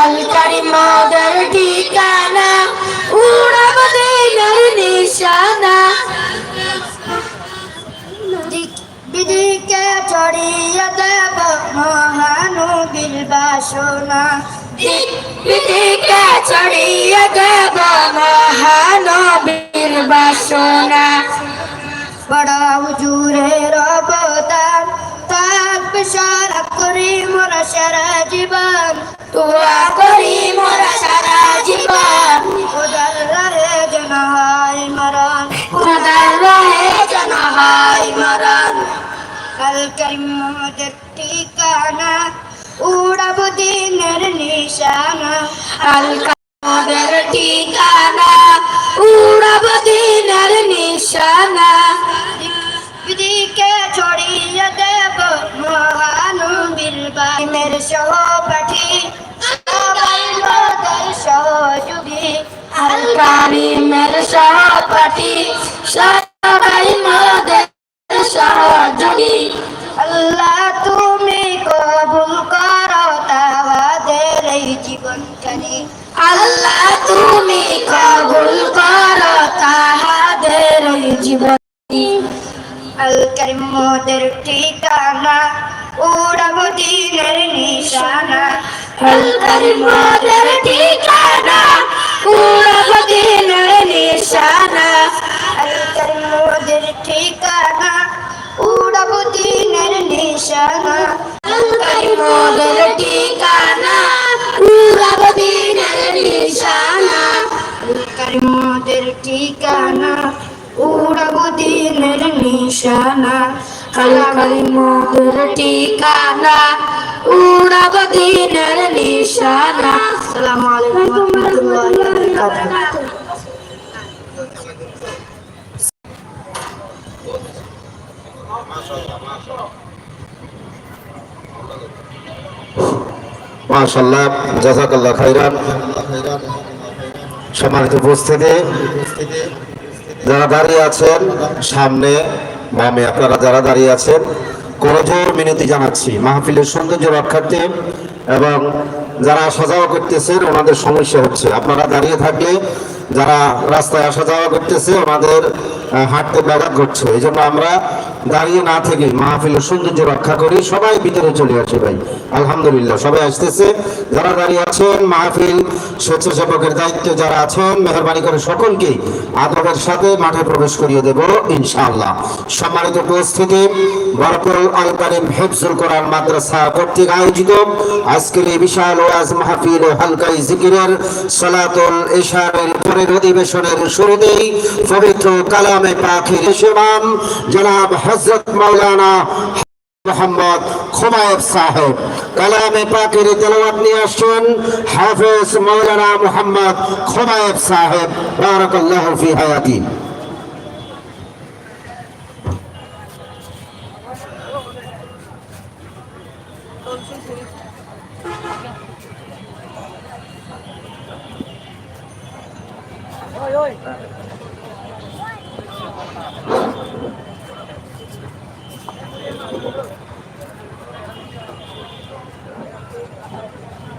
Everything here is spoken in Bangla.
আল কারিম মোদের ঠিকানা উড়াব দিনের নিশানা বিদিকে ছড়িয়ে দেব মহানবীর বাসনা বিদিকে ছড়িয়ে দেব মহানবীর বাসনা বড় হুজুরের অবদান থাকবে সারা করি মোরা সারা জীবন দোয়া করি মোরা সারা জীবন খোদার রাহে যেন হয় মরণ খোদার রাহে যেন হয় মরণ আল কারিম মোদের ঠিকানা উড়াব দিনের নিশানা আল কারিম মোদের ঠিকানা উড়াব দিনের নিশানা বিদিকে ছড়িয়ে দেব মহানবীর বাণীর সহপাঠী সবাই মোদের সহযোগী আল কারিমের সহপাঠী সবাই মোদের সহযোগী আল্লাহ তুমি কবুল করো তাহাদের এই জীবনখানি আল্লাহ তুমি কবুল করো তাহাদের এই জীবন আল কারিম মোদের ঠিকানা উড়াব দিনের নিশানা আল কারিম মোদের ঠিকানা উড়াব দিনের নিশানা আল কারিম মোদের ঠিকানা উড়াব দিনের নিশানা আল কারিম মোদের ঠিকানা উড়াব দিনের নিশানা আল কারিম মোদের ঠিকানা উড়াব দিনের নিশানা আল কারিম মোদের ঠিকানা উড়াব দিনের নিশানা আসসালামু আলাইকুম ওয়া রাহমাতুল্লাহি ওয়া বারাকাতুহু মাশাআল্লাহ জাযাকাল্লাহ খাইরান। সম্মানিত উপস্থিতি, যারা দাঁড়িয়ে আছেন সামনে বামে, আপনারা যারা দাঁড়িয়ে আছেন করজোর মিনতি জানাচ্ছি মাহফিলের সৌন্দর্য রক্ষার্থে, এবং যারা আসা যাওয়া করতেছেন ওনাদের সমস্যা হচ্ছে, আপনারা দাঁড়িয়ে থাকলে যারা রাস্তায় আসা যাওয়া করতেছে ওনাদের হাঁটতে ব্যাঘাত ঘটছে। এই জন্য আমরা দাঁড়িয়ে না থেকে মাহফিলের সৌন্দর্য রক্ষা করি, সবাই ভিতরে চলে আসে ভাই। আলহামদুলিল্লাহ সবাই আসতেছে। যারা দাঁড়িয়ে আছেন মাহফিল স্বেচ্ছাসেবকের দায়িত্বে যারা আছেন মেহরবানি করে সকলকে আদবের সাথে মাঠে প্রবেশ করিয়ে দেব ইনশাআল্লাহ। সম্মানিত উপস্থিতি, বরকল আল কারিম হিফজুল কোরআন মাদ্রাসা কর্তৃক আয়োজিত আজকের এই বিশাল ওয়াজ মাহফিল ও হালকাই জিকিরের সালাতুল ইশারের পরের অধিবেশনের শুরুতেই পবিত্র কালামে পাকের ইমাম জনাব হযরত মাওলানা মোহাম্মদ খুমায়েব সাহেব কালামে পাকের তেলাওয়াত নিয়ে আসছেন হাফেজ মাওলানা মোহাম্মদ খুমায়েব সাহেব বারাকাল্লাহু ফি হায়াতি।